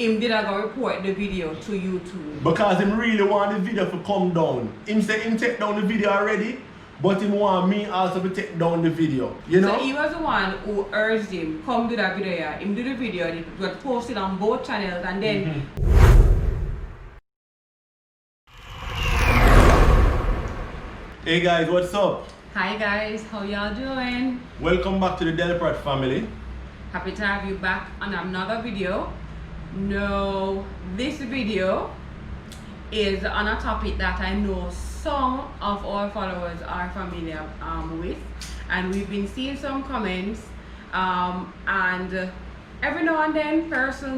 him did go report the video to YouTube. Because him really want the video to come down. Him say him take down the video already, but him want me also to take down the video. You know? So he was the one who urged him, come do that video here. Him do the video, it was posted on both channels, and then Hey guys, what's up? Hi guys, how y'all doing? Welcome back to the Delprat family. Happy to have you back on another video. No, this video is on a topic that I know some of our followers are familiar with, and we've been seeing some comments and every now and then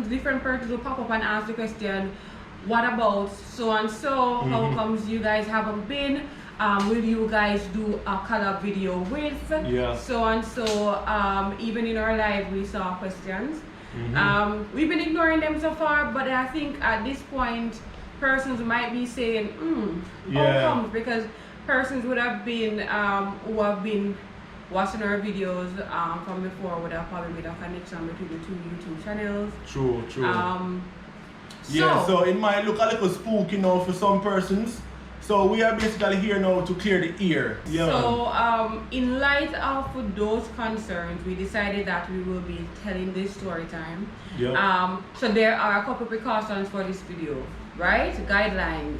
different persons will pop up and ask the question, what about so and so? How comes you guys haven't been? Will you guys do a collab video with so and so? Even in our live we saw questions. We've been ignoring them so far, but I think at this point persons might be saying, how comes? Because persons would have been who have been watching our videos from before would have probably made a connection between the two YouTube channels. True. So so it might look a little spooky now for some persons. So we are basically here now to clear the air. So in light of those concerns, we decided that we will be telling this story time. So there are a couple precautions for this video, right? Guidelines.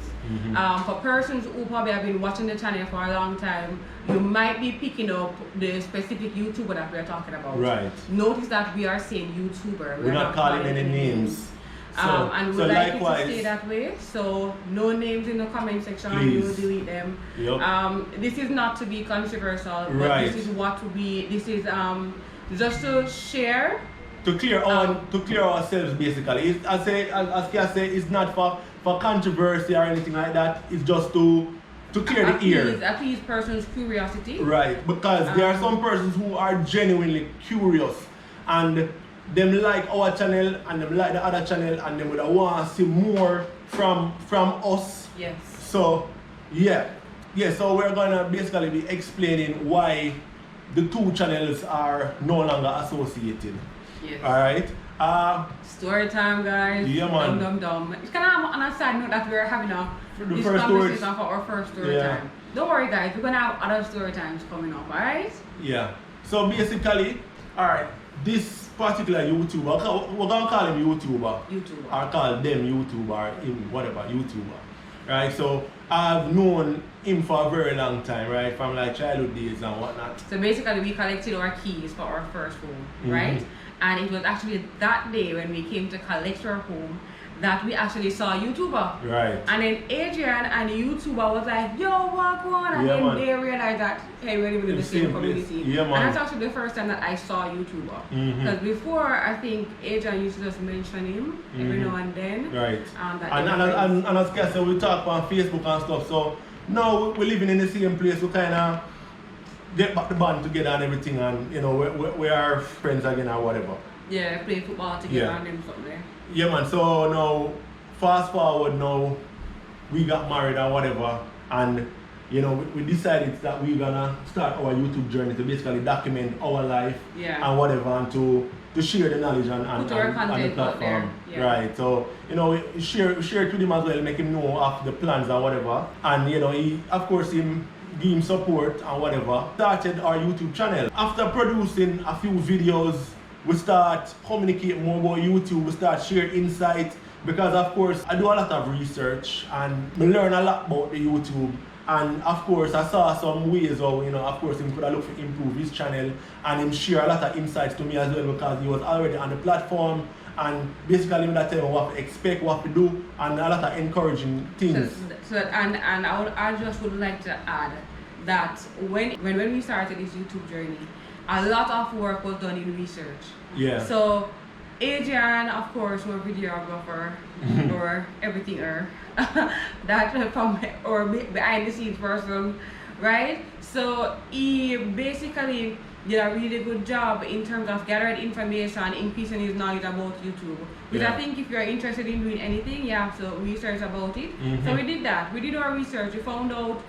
For persons who probably have been watching the channel for a long time, you might be picking up the specific YouTuber that we are talking about. Right. Notice that we are saying YouTuber. We're not calling any names. And we'd like you to stay that way. So no names in the comment section. Please. We will delete them. This is not to be controversial, but this is this is just to share. To clear ourselves basically. As Kia say, it's not for controversy or anything like that. It's just to clear the air. Appease persons' curiosity. Right, because there are some persons who are genuinely curious and them like our channel and them like the other channel and them would want to see more from us. Yes. So so we're gonna basically be explaining why the two channels are no longer associated. Yes. Alright. Story time, guys. Yeah, man. Dum. It's kind of on a side note that we're having this conversation for our first story time. Don't worry, guys. We're gonna have other story times coming up. Alright. Yeah. So basically, alright, this particular YouTuber, we're gonna call him YouTuber. Or call them YouTuber or him, whatever, YouTuber. Right? So I've known him for a very long time, right? From like childhood days and whatnot. So basically we collected our keys for our first home, right? And it was actually that day when we came to collect our home that we actually saw a YouTuber. Right. And then Adrian and the YouTuber was like, yo, walk on. And then they realized that, hey, we're living in the same community. And that's actually the first time that I saw a YouTuber. Because before, I think Adrian used to just mention him every now and then. Right. And as Kia said, we talk on Facebook and stuff. So now we're living in the same place. We kind of get back the band together and everything. And, you know, we are friends again or whatever. Yeah, play football together and them something there. Yeah, man. So now, fast forward now, we got married or whatever, and you know we decided that we're gonna start our YouTube journey to basically document our life and whatever, and to share the knowledge and the platform. Right. So you know we share it with him as well, make him know of the plans or whatever, and you know he give him support and whatever. Started our YouTube channel after producing a few videos. We start communicating more about YouTube, we start share insight, because of course I do a lot of research and I learn a lot about the YouTube, and of course I saw some ways how, you know, of course him could have looked to improve his channel, and him share a lot of insights to me as well, because he was already on the platform, and basically that tell me what to expect, what to do, and a lot of encouraging things. I just would like to add that when we started this YouTube journey, a lot of work was done in research. Yeah. So Adrian, of course, was a videographer or everything that from or behind the scenes person, right? So he basically did a really good job in terms of gathering information, increasing his knowledge about YouTube. Which I think if you're interested in doing anything, you have to research about it. So we did that. We did our research. We found out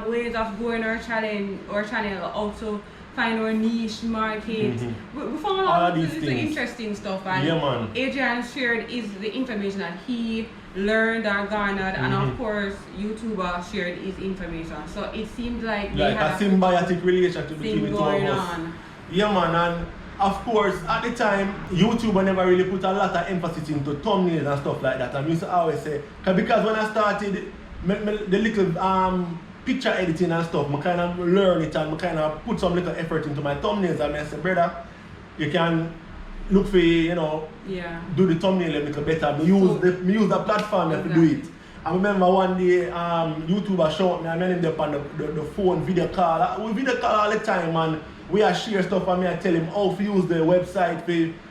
ways of growing our channel also find our niche market. We found All out of this these is things. interesting stuff, and Yeah, man. Adrian shared is the information that he learned or garnered, and of course YouTuber shared his information. So it seemed like they Like had a symbiotic relationship between thing the two of going us. on. Yeah, man, and of course, at the time, YouTuber never really put a lot of emphasis into thumbnails and stuff like that. And I used to always say, because when I started the little picture editing and stuff, I kind of learn it and I kind of put some little effort into my thumbnails. And I said, brother, you can look for, you know, do the thumbnail a little better. Me use the platform to do it. I remember one day, YouTuber showed me, I met him up on the phone video call. We video call all the time, and we are share stuff, and I tell him how to use the website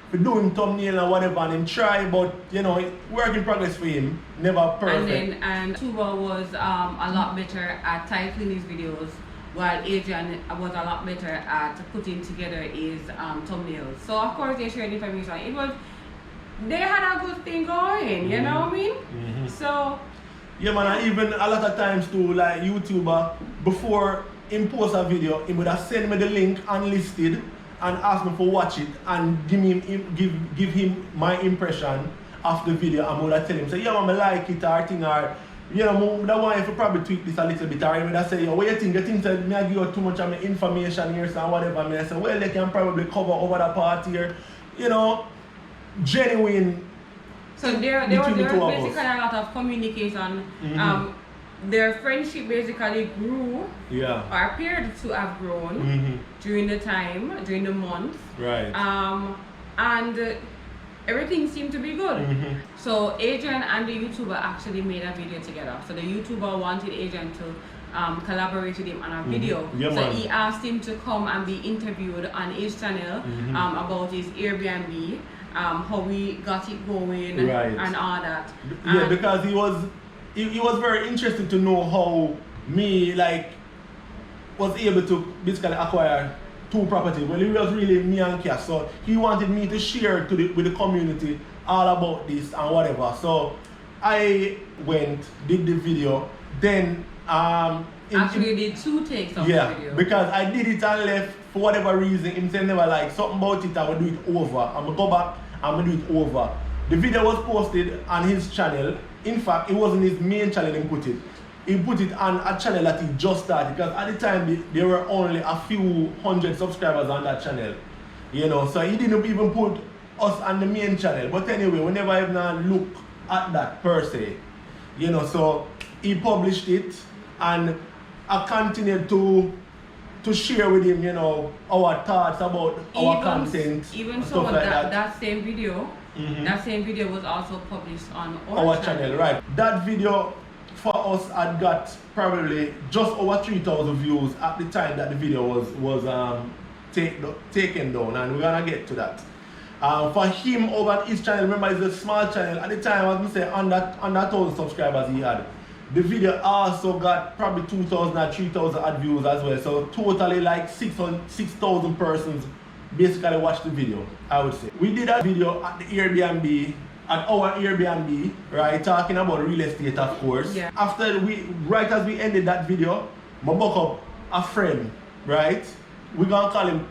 for doing thumbnail and whatever, and him try, but you know, work in progress for him, never perfect. And YouTuber was a lot better at titling his videos, while Adrian was a lot better at putting together his thumbnails. So of course they shared information. They had a good thing going, you know what I mean? So yeah, man, and even a lot of times too, like YouTuber, before him post a video, he would have sent me the link unlisted and ask me for watch it and give him my impression of the video, and I would have tell him, say, yeah, man, I like it or thing, or you know, that one if you probably tweak this a little bit, or he would have say, yo, what you think? You think that me I give you too much of my information here, so whatever. I say, well, they can probably cover over the part here, you know, genuine. So there was basically a lot of communication. Their friendship basically grew, or appeared to have grown during the month. Right. And everything seemed to be good. So Adrian and the YouTuber actually made a video together. So the YouTuber wanted Adrian to collaborate with him on a video. Yeah, so man. he asked him to come and be interviewed on his channel about his Airbnb. How we got it going, and all that. Yeah, because he was very interested to know how me was able to basically acquire 2 properties. Well, it was really me and Cass, so he wanted me to share with the community all about this and whatever. So I went, did the video, then actually did 2 takes of the video. Because I did it and left for whatever reason. Him said never like something about it, I will do it over. I'm gonna go back, I'm gonna do it over. The video was posted on his channel. In fact, it wasn't his main channel he put it. He put it on a channel that he just started, because at the time there were only a few hundred subscribers on that channel. You know, so he didn't even put us on the main channel. But anyway, we never even look at that per se. You know, so he published it, and I continued to share with him, you know, our thoughts about our content. Even stuff so, like that same video, that same video was also published on our channel, right? That video for us had got probably just over 3,000 views at the time that the video was taken down, and we're gonna get to that. For him over his channel, remember it's a small channel at the time. I was gonna say under 1,000 subscribers he had. The video also got probably 2,000 or 3,000 ad views as well. So totally like 6,000 persons basically watched the video, I would say. We did a video at the Airbnb, at our Airbnb, right, talking about real estate, of course. Yeah. After right as we ended that video, I book up a friend, right? We're gonna call him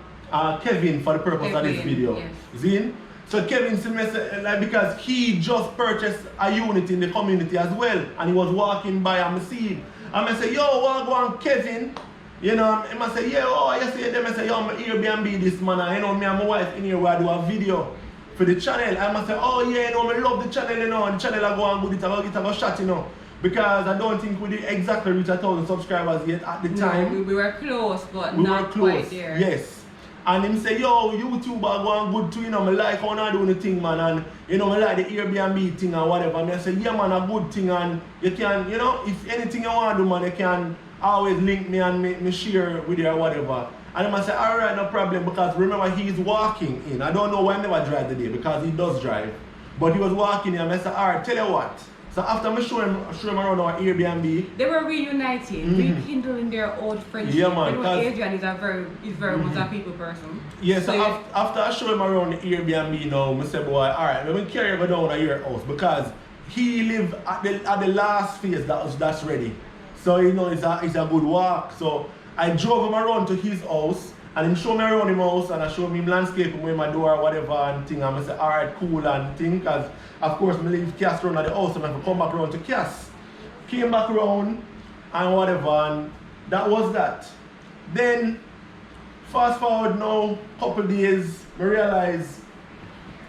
Kevin for the purpose of this video. Yes. Zin? So Kevin said, like, because he just purchased a unit in the community as well, and he was walking by and I see him. And I say, yo, what go on, Kevin? You know, and I say, yeah, oh, I see them. I say, yo, I'm Airbnb this man, and you know, me and my wife in here, we do a video for the channel. And I say, oh yeah, you know, I love the channel, you know, and the channel I go on good, it I go shot, you know. Because I don't think we did exactly reach 1,000 subscribers yet at the time. No, we were close, but not quite there. Yes. And him say, yo, YouTuber go on good too, you know, I like how I do the thing, man, and you know, I like the Airbnb thing and whatever. And I say, yeah, man, a good thing, and you can, you know, if anything you want to do, man, you can always link me and me share with you or whatever. And I say, alright, no problem, because remember, he's walking in. I don't know why I never drive today, because he does drive. But he was walking in, and I said, alright, tell you what. So after I show him around our Airbnb, they were reuniting, rekindling their old friendship. Yeah, man. You know, Adrian is very much a people person. Yeah, so after I show him around the Airbnb, you know, I said, boy, alright, let me carry him down to your house, because he live at the last phase that's ready. So you know, it's a good walk. So I drove him around to his house, And him show me around him house and I show me him landscaping with my door or whatever and thing. And I say, alright, cool and thing. Because of course I leave Cass around at the house and I have to come back around to Cass. Came back around and whatever, and that was that. Then fast forward now, couple days, I realize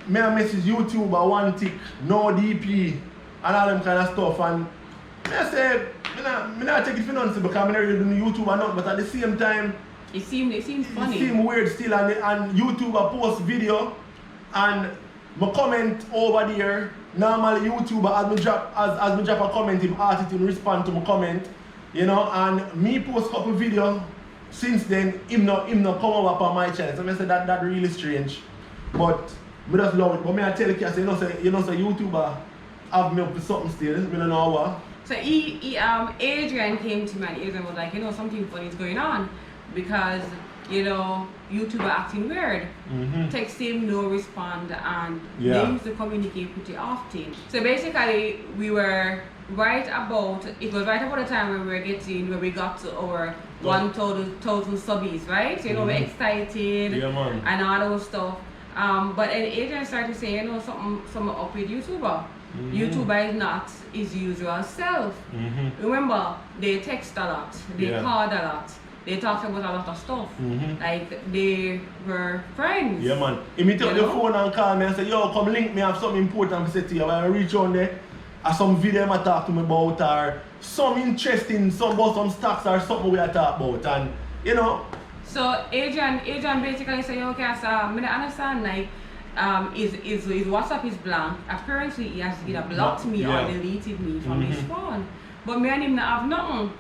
me I message YouTube at one tick, no DP and all them kind of stuff, and I say I not take it for nothing because I'm not really doing YouTube or not, but at the same time it seems funny. It seems weird still, and YouTube I post video and my comment over there. Normally YouTuber as me drop a comment, him artist him respond to my comment, you know, and me post couple video since then him not come over on my channel. So I say that really strange. But I just love it. But me I tell you, say YouTuber have me up for something still, I don't know what. So Adrian came to me and Adrian was like, something funny is going on because YouTuber acting weird. Text him, no respond, and they used to communicate pretty often. So basically it was right about the time when we got to our 1,000 subbies, right? So we're excited and all those stuff. But then Adrian started to say, something up with YouTuber. YouTuber is not his usual self. Remember, they text a lot, they called a lot. They talked about a lot of stuff. Like they were friends. Yeah, man. If me take the phone and call me and say, yo, come link me, I have something important to say to you. When I reach on there, or some video I talk to me about, or some interesting, about some stocks or something we talk about. And So Adrian basically said, okay, so I don't understand, like his WhatsApp is blank. Apparently he has either blocked me or deleted me from his phone. But me and him not have nothing.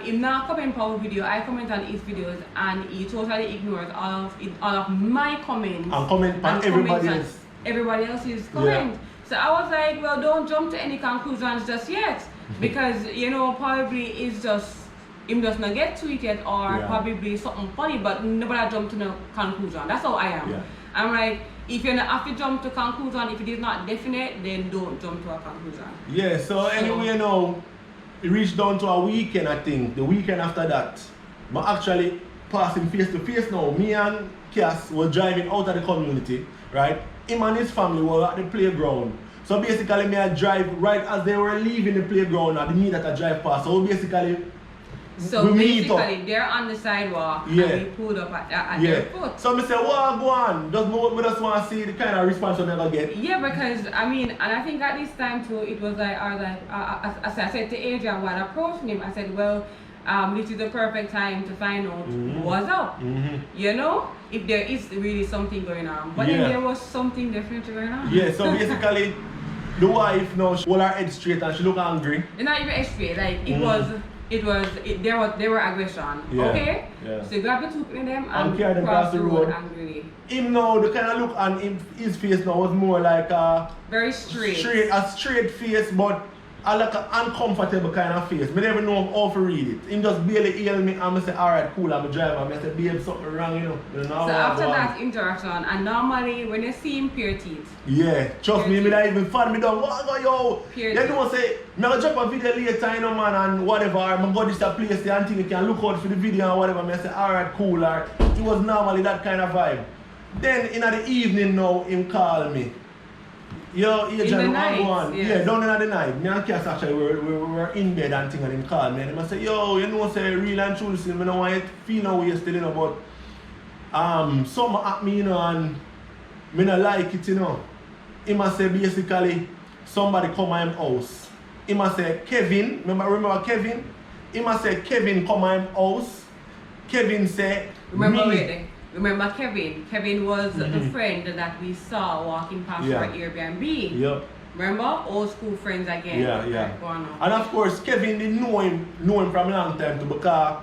Him not comment on our video, I comment on his videos, and he totally ignores all of my comments. And comment on everybody else's comment. So I was like, well, don't jump to any conclusions just yet. Because, probably it's just, him just not get to it yet, or probably something funny, but nobody jump to no conclusion. That's how I am. Yeah. I'm like, if you have to jump to conclusion, if it is not definite, then don't jump to a conclusion. Yeah, so anyway, it reached down to a weekend, I think. The weekend after that, I'm actually passing face to face now. Me and Cass were driving out of the community, right? Him and his family were at the playground. So basically, me I drive right as they were leaving the playground at the me that I drive past. So basically, they're on the sidewalk and we pulled up at their foot. So I say, what go on? We just want to see the kind of response you never get. Yeah, because and I think at this time too, it was like, I said to Adrian while approaching him, I said, well, this is the perfect time to find out what's up. If there is really something going on. But then there was something definitely going on. Yeah, so basically, the wife now, she hold her head straight and she look angry. It's not even head straight, like there were aggression. Okay? Yeah. So you grab the two in them and carry them across the road angrily. Him now, the kind of look on his face now was more like very straight. A straight face, but like an uncomfortable kind of face. I never know how to read it. Him just barely hail me and I say, alright, cool, I'm a driver. I say, babe, something wrong, So after that interaction, and normally when you see him pure teeth. Yeah, trust me, me not even fan me down. What go yo? Pure you know say, me gonna drop a video later, man, and whatever. I'm go this place there and think you can look out for the video and whatever. I say, alright, cool, or it was normally that kind of vibe. Then in the evening now, him call me. Yo, Adrian, what go on? Yeah, down in the night. Me and Cass actually we were in bed and thing and him called me and I say, yo, say real and true, I don't want to feel no way still, but something at me, and me not like it, He must say basically somebody come to him house. He must say Kevin, remember Kevin? He must say Kevin come to him house. Kevin say Remember Kevin? Kevin was the friend that we saw walking past our Airbnb. Yep. Remember? Old school friends again. Yeah. And of course, Kevin didn't know him from a long time too, because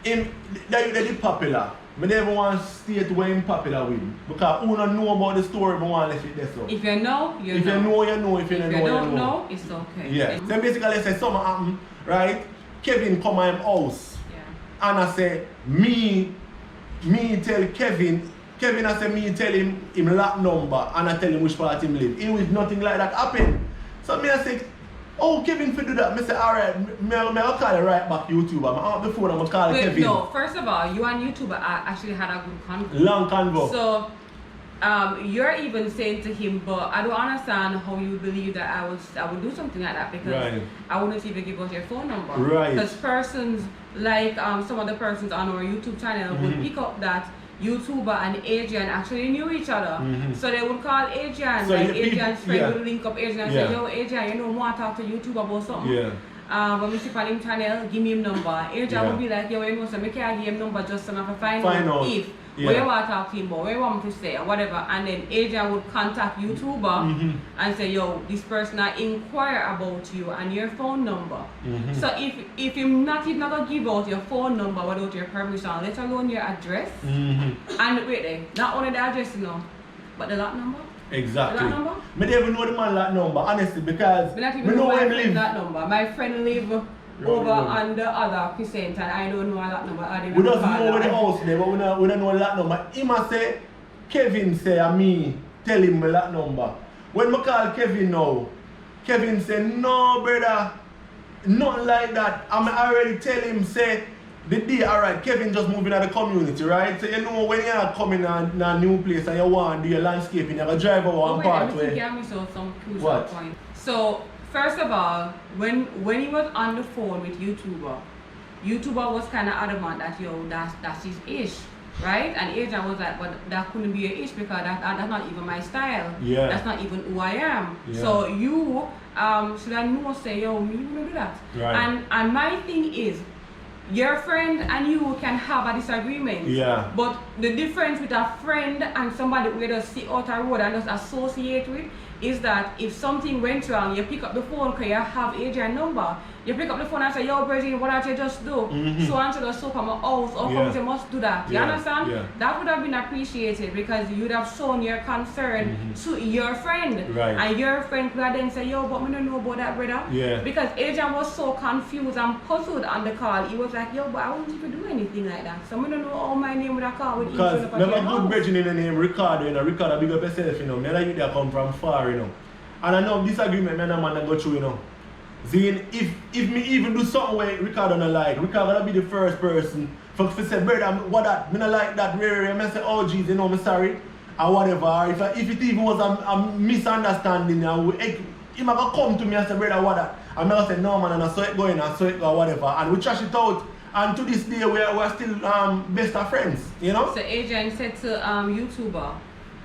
they're popular. I never want to state where him popular with. Because who don't know about the story, I want to let it there. So. If you know, you know. If you know, you know. If you don't know, it's okay. Yeah. So basically, I say something happened, right? Kevin come to him house. Yeah. And I say, me tell Kevin I say me tell him lap number and I tell him which part him live. It was nothing like that happen. So me I say, oh, Kevin for do that. I say, alright, I'll call you right back YouTuber. I'm out the phone, I'm going to call Kevin. No, first of all, you and YouTuber actually had a good convo. Long convo. So, you're even saying to him, but I don't understand how you believe that I would do something like that, because I wouldn't even give out your phone number. Right. Because persons like some of the persons on our YouTube channel would pick up that YouTuber and Adrian actually knew each other. So they would call Adrian, so like Adrian's friend would link up Adrian and say, yo Adrian, you know, want to talk to YouTuber about something? When we see on him channel, give me him number. Adrian would be like, yo, you know, so I can't give him number just so I can find out if where you want to talk to him about, where you want me to say or whatever. And then Adrian would contact YouTuber and say, yo, this person I inquire about you and your phone number. So if you're not even gonna give out your phone number without your permission, let alone your address, and wait there, not only the address, you know, but the lot number. Exactly. The lot number? I don't even know the man lot number, honestly, because I know where he live. That number. My friend live over on the other crescent, and I don't know that number. We just know where the house there, but we don't know that number. He must say, Kevin say, and me tell him that number. When I call Kevin now, Kevin say, no brother, not like that. I already tell him, say, the day, alright, Kevin just moving out the community, right? So you know when you're coming in a new place and you want to do your landscaping, you're going to drive over one part where... Let me some crucial point. So, first of all, when he was on the phone with YouTuber was kind of adamant that, yo, that's his ish, right? And Adrian was like, but that couldn't be a ish because that's not even my style. Yeah. That's not even who I am. Yeah. So you should I know, say, yo, me wouldn't do that. Right. And my thing is, your friend and you can have a disagreement. Yeah. But the difference with a friend and somebody who just sit out a road and just associate with is that if something went wrong, you pick up the phone because you have Adrian's number. You pick up the phone and say, yo, Bridget, what did you just do? So and so the soap on my house, or come you must do that. You understand? Yeah. That would have been appreciated because you would have shown your concern to your friend. Right. And your friend could have then say, yo, but I don't know about that, brother. Yeah. Because Adrian was so confused and puzzled on the call. He was like, yo, but I wouldn't even do anything like that. So I don't know how my name would have called with because never good Bridget in the name Ricardo, you know, Ricardo big up yourself, you know. Me like you there come from far, you know. And I know disagreement, me and a man that go through, you know. Seeing if me even do something where Ricardo don't like, Ricardo gonna be the first person for say, brother, what that, me not like that, I say, oh geez, you know, I'm sorry, or whatever. If it even was a misunderstanding, he might come to me and say, brother, what that? I'm not gonna say, no man, and I saw it going, I saw it go, whatever. And we trash it out. And to this day, we're still best of friends, you know? So Adrian said to YouTuber,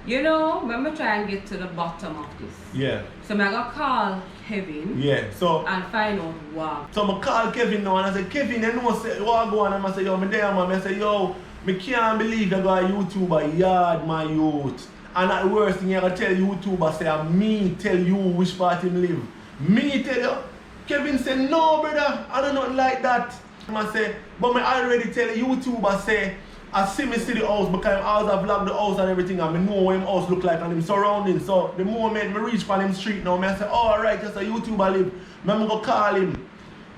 you know, let me try and get to the bottom of this. Yeah. So I'm gonna call Kevin. Yeah. So and find out wow. So I call Kevin now and I say, Kevin, you know say what go on? And I say, yo, me there man. I say, yo, me can't believe you got a YouTuber yard my youth. And at the worst thing you gotta tell YouTuber say me tell you which part him live. Me tell you. Kevin say, no brother, I don't know like that. I say, but me already tell YouTuber say I see me see the house because I have vlogged the house and everything and I know what him house look like and him surroundings. So the moment I reach for him street now, I say, oh alright, just a YouTuber live. I'm going to call him.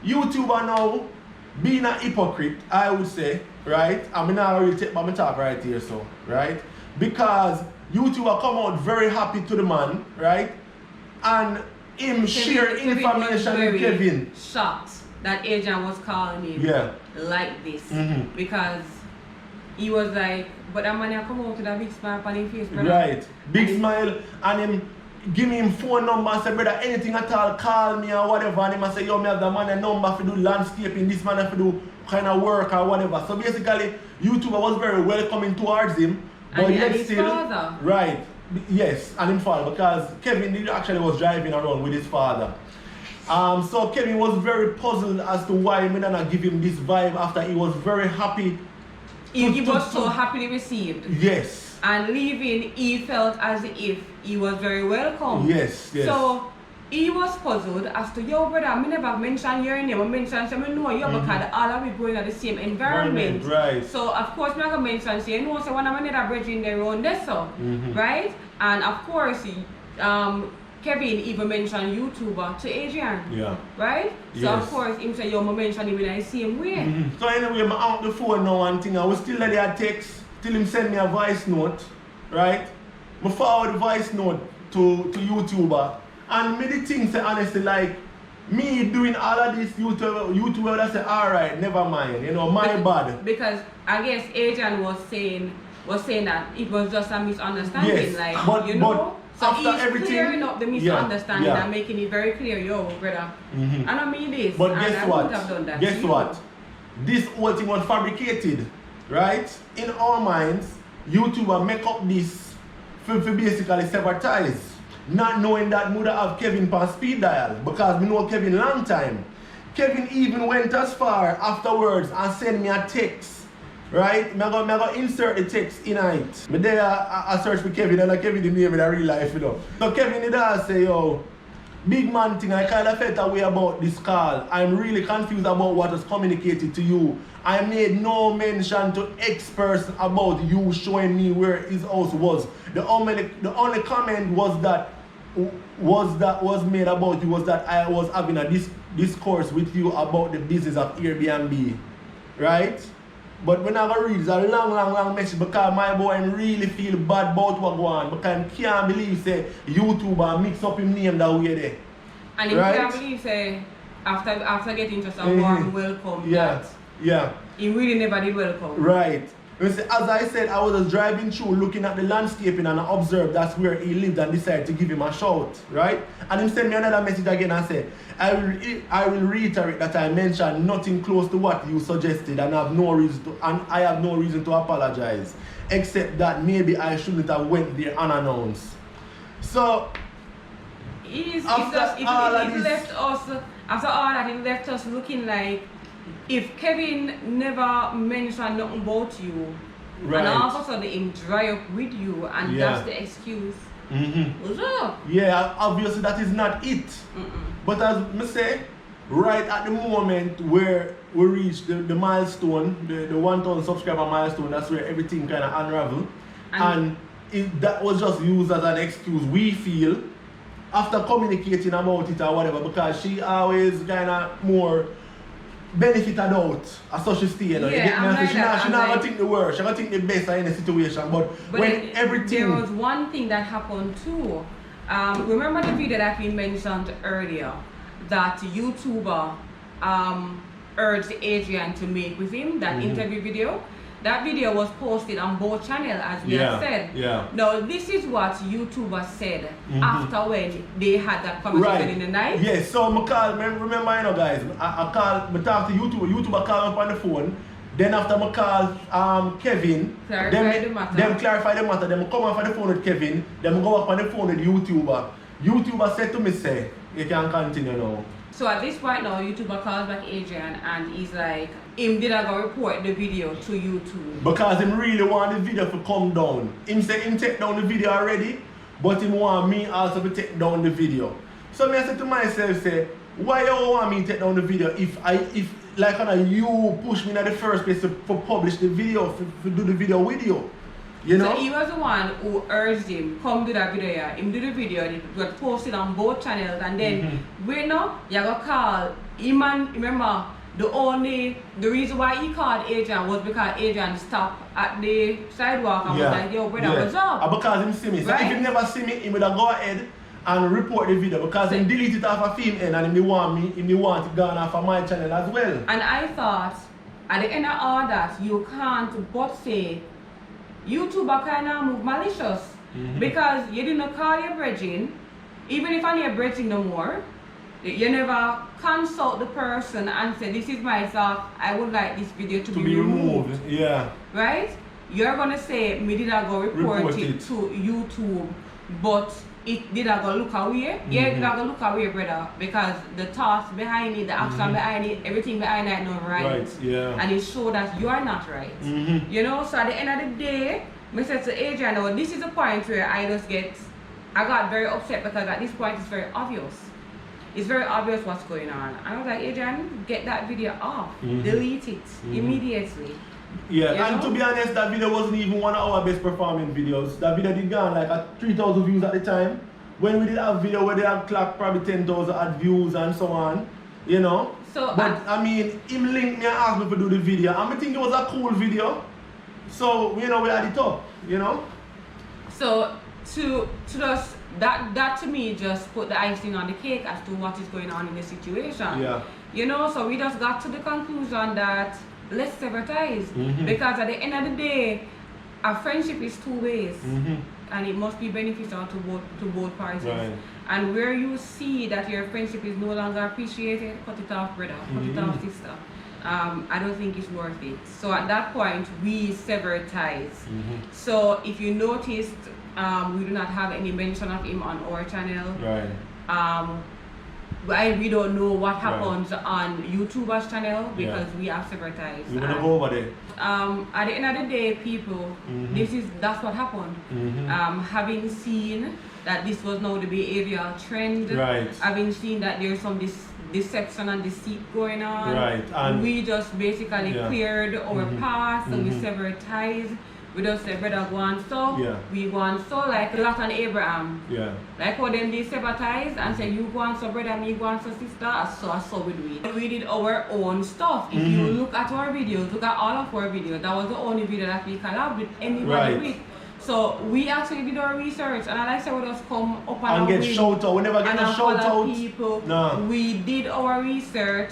YouTuber now, being a hypocrite, I would say, right? I'm not really take my talk right here, so, right? Because YouTuber come out very happy to the man, right? And him share information with Kevin. Shocked that Adrian was calling him like this because he was like, but that man come out with a big smile on his face, brother. Right, big smile, and him give me him phone number and say, brother, anything at all, call me or whatever. And him I say, yo, me have the man a number for do landscaping, this man for do kind of work or whatever. So basically, YouTuber was very welcoming towards him. But and his father. Right, yes, and his father, because Kevin actually was driving around with his father. So Kevin was very puzzled as to why me not give him this vibe after he was very happy. He was so happily received. Yes. And leaving, he felt as if he was very welcome. Yes, yes. So he was puzzled as to, yo brother, I never mentioned your name, I mentioned say I know you because all of we growing in the same environment. Right. So of course I'm gonna mention say, you know, so one of my other brethren there around there, so right? And of course Kevin even mentioned YouTuber to Adrian. Yeah. Right? So yes. of course him say, yo, I mention him in the same way. So anyway, I'm out the phone now and thing. I was still let a text till him send me a voice note. Right? I forward the voice note to YouTuber. And me the thing say honestly like me doing all of this, YouTube would have said, alright, never mind, you know, my bad. Because I guess Adrian was saying that it was just a misunderstanding, Yes, like, but, you know. So after he's everything, clearing up the misunderstanding yeah. and making it very clear, yo, brother, I don't mean this. But and guess I what? wouldn't have done that Guess to what? you. This whole thing was fabricated, right? In our minds, YouTuber make up this for basically sabotage. Not knowing that would have Kevin on speed dial, because we know Kevin long time. Kevin even went as far afterwards and sent me a text, right? I'm gonna insert the text in it. But there I search for Kevin and Kevin didn't name in real life, you know. So Kevin did say, yo, big man thing, I kind of felt away about this call. I'm really confused about what was communicated to you. I made no mention to X person about you showing me where his house was. The only comment was made about you was that I was having a discourse with you about the business of Airbnb, right? But when I read, it's a long message because my boy really feel bad about what going on, because I can't believe say YouTuber mix up his name that way there. And he can't believe say after getting just a warm welcome. Yeah. He really never did welcome. Right. As I said, I was just driving through looking at the landscaping and I observed that's where he lived and decided to give him a shout, right? And he sent me another message again and said, I will reiterate that I mentioned nothing close to what you suggested and I have no reason to apologize, except that maybe I shouldn't have went there unannounced. So after all that, it left us looking like if Kevin never mentioned nothing about you, right, and all of a sudden him dry up with you, and that's the excuse. What's up? Yeah, obviously that is not it. But as I say, right at the moment where we reach the milestone, the 1,000 subscriber milestone, that's where everything kind of unraveled. And that was just used as an excuse, we feel, after communicating about it or whatever, because she always kind of more benefit out as such as stay, you know. She not gonna think the worst, she gonna think the best in any situation. But when everything, there was one thing that happened too. Remember the video that we mentioned earlier that YouTuber urged Adrian to make with him, that interview video? That video was posted on both channels, as we have said. Now, this is what YouTuber said after when they had that conversation in the night. Yes, so I call, remember, you know, guys, I talk to YouTuber called up on the phone. Then after I call Kevin, them clarify the matter. Then I come off on the phone with Kevin. Then I go up on the phone with YouTuber. YouTuber said to me, say, you can continue now. So at this point now, YouTuber calls back Adrian and he's like, him did I go report the video to YouTube. Because him really want the video to come down. Him say him take down the video already, but him want me also to take down the video. So I said to myself, say, why you want me to take down the video if like you push me in the first place to publish the video, to do the video with you? You know? So he was the one who urged him, come do that video here. Him do the video, it was posted on both channels, and then we know you gotta call him, and remember the reason why he called Adrian was because Adrian stopped at the sidewalk and was like, yo brother, what's up? Because him see me. So if he never see me, he would have go ahead and report the video because he delete it off of film end and he want it gone off of my channel as well. And I thought at the end of all that you can't but say YouTuber kind of move malicious because you didn't call your brethren, even if I'm your brethren no more, you never consult the person and say, this is my thought, I would like this video to be removed. Yeah. Right? You're going to say, me did I go report it to YouTube, but it did I go look away? Yeah, it did I go look away, brother, because the thoughts behind it, the action behind it, everything behind it not right. And it showed that you are not right. You know, so at the end of the day, I said to Adrian, oh, this is a point where I got very upset because at this point it's very obvious. It's very obvious what's going on. And I was like, Adrian, get that video off. Delete it immediately. Yeah, and to be honest, that video wasn't even one of our best performing videos. That video did gone like at 3,000 views at the time. When we did have a video where they had clocked probably 10,000 ad views and so on, you know. So, but I mean, him linked me and asked me to do the video. And I think it was a cool video. So, you know, we had it up, you know. So, to just that to me just put the icing on the cake as to what is going on in the situation. Yeah. You know, so we just got to the conclusion that let's sever ties. Because at the end of the day, a friendship is two ways. And it must be beneficial to both parties. Right. And where you see that your friendship is no longer appreciated, cut it off, brother, cut it off, sister. I don't think it's worth it. So at that point, we sever ties. So if you noticed, we do not have any mention of him on our channel. Right. We don't know what happens on YouTuber's channel because we have several ties. We're gonna go over there. At the end of the day, people, that's what happened. Having seen that this was now the behavioral trend, having seen that there's some deception and deceit going on, and we just basically cleared our past and we severed ties. We just say, brother, go on so, we go on so, like Lot and Abraham. Like how them they sever ties and say, you go on so, brother, me go on so, sister, so we do it. We did our own stuff. If you look at our videos, look at all of our videos, that was the only video that we collabed with anybody with. So we actually did our research, and like I said, we just come up and get shout out. We never get a shout out. People. No. We did our research.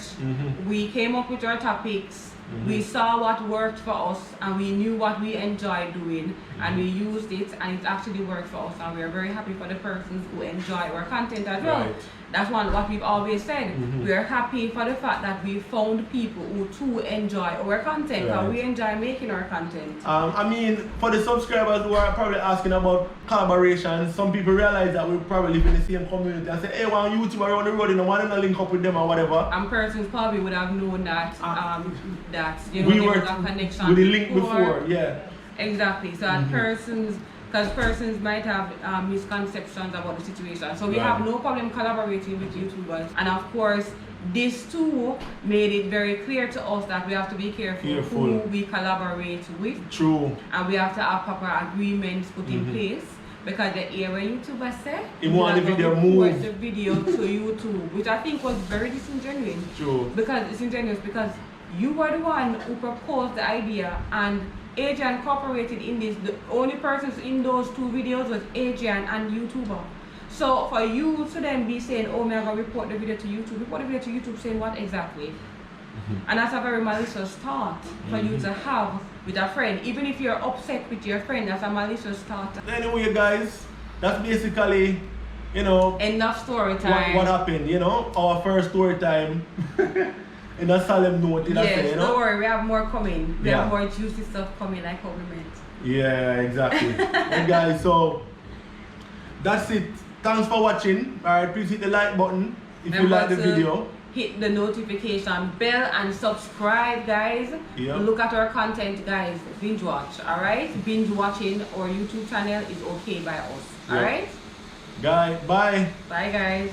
We came up with our topics. We saw what worked for us, and we knew what we enjoyed doing, and we used it, and it actually worked for us, and we are very happy for the persons who enjoy our content as well. That's what we've always said. We are happy for the fact that we found people who too enjoy our content, and we enjoy making our content. I mean, for the subscribers who are probably asking about collaboration, some people realize that we probably live in the same community and say, hey, one YouTuber on the road, you know, want to link up with them or whatever. And persons probably would have known that you know, we there were was a connection with the link before. Exactly. So because persons might have misconceptions about the situation. So we have no problem collaborating with YouTubers. And of course, this too made it very clear to us that we have to be careful who we collaborate with. True. And we have to have proper agreements put in place. Because the era YouTubers say he want the video move the video to YouTube, which I think was very disingenuous. True. Because you were the one who proposed the idea, and Adrian cooperated in this. The only persons in those two videos was Adrian and YouTuber. So for you to then be saying, oh, I'm going to report the video to YouTube saying what exactly? And that's a very malicious thought for you to have with a friend. Even if you're upset with your friend, that's a malicious thought. Anyway, guys, that's basically, you know, enough story time. What happened, you know, our first story time. In a solemn note, yes, you know? Don't worry, we have more coming. We have more juicy stuff coming, like how we meant. Yeah, exactly. And guys, so that's it. Thanks for watching. Alright, please hit the like button if you like the video. Hit the notification bell and subscribe, guys. Look at our content, guys. Binge watch, alright? Binge watching our YouTube channel is okay by us. Alright? Guys, bye. Bye, guys.